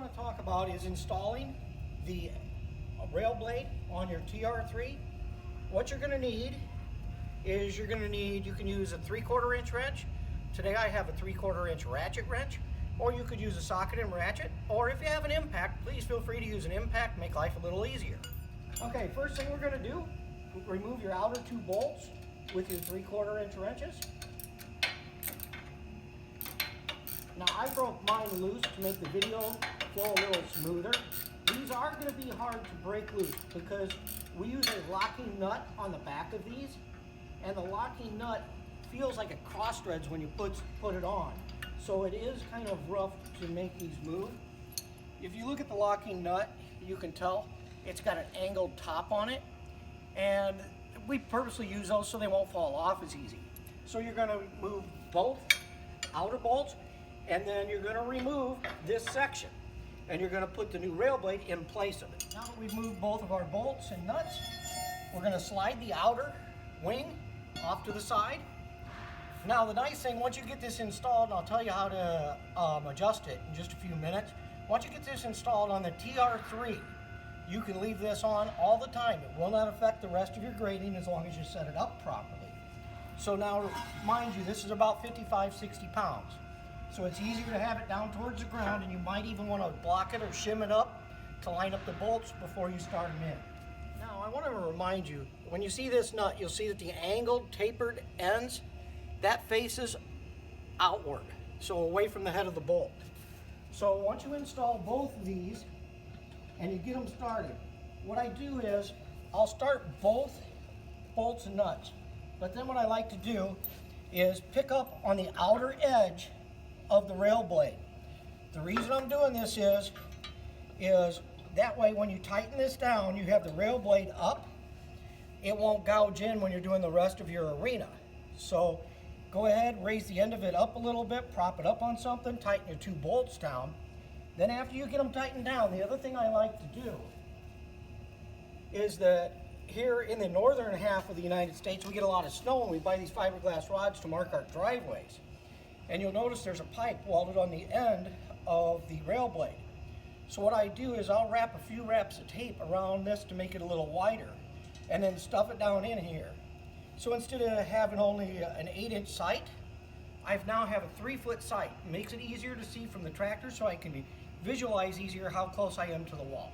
want to talk about is installing the rail blade on your TR3. What you're going to need is you can use a 3/4 inch wrench. Today I have a 3/4 inch ratchet wrench, or you could use a socket and ratchet, or if you have an impact, please feel free to use an impact, make life a little easier. Okay, first thing we're going to do, remove your outer 2 bolts with your 3/4 inch wrenches. Now I broke mine loose to make the video flow a little smoother. These are going to be hard to break loose because we use a locking nut on the back of these, and the locking nut feels like it cross threads when you put it on. So it is kind of rough to make these move. If you look at the locking nut, you can tell it's got an angled top on it, and we purposely use those so they won't fall off as easy. So you're going to move both outer bolts, and then you're going to remove this section, and you're going to put the new rail blade in place of it. Now that we've moved both of our bolts and nuts, we're going to slide the outer wing off to the side. Now the nice thing, once you get this installed, and I'll tell you how to adjust it in just a few minutes, once you get this installed on the TR3, you can leave this on all the time. It will not affect the rest of your grading as long as you set it up properly. So now, mind you, this is about 55, 60 pounds. So it's easier to have it down towards the ground, and you might even want to block it or shim it up to line up the bolts before you start them in. Now I want to remind you, when you see this nut, you'll see that the angled, tapered ends, that faces outward, so away from the head of the bolt. So once you install both of these and you get them started, what I do is I'll start both bolts and nuts, but then what I like to do is pick up on the outer edge of the rail blade. The reason I'm doing this is that way when you tighten this down, you have the rail blade up. It won't gouge in when you're doing the rest of your arena. So go ahead, raise the end of it up a little bit, prop it up on something, tighten your 2 bolts down. Then after you get them tightened down, the other thing I like to do is that here in the northern half of the United States, we get a lot of snow, and we buy these fiberglass rods to mark our driveways. And you'll notice there's a pipe welded on the end of the rail blade. So what I do is I'll wrap a few wraps of tape around this to make it a little wider, and then stuff it down in here. So instead of having only an 8-inch sight, I now have a 3-foot sight. It makes it easier to see from the tractor, so I can visualize easier how close I am to the wall.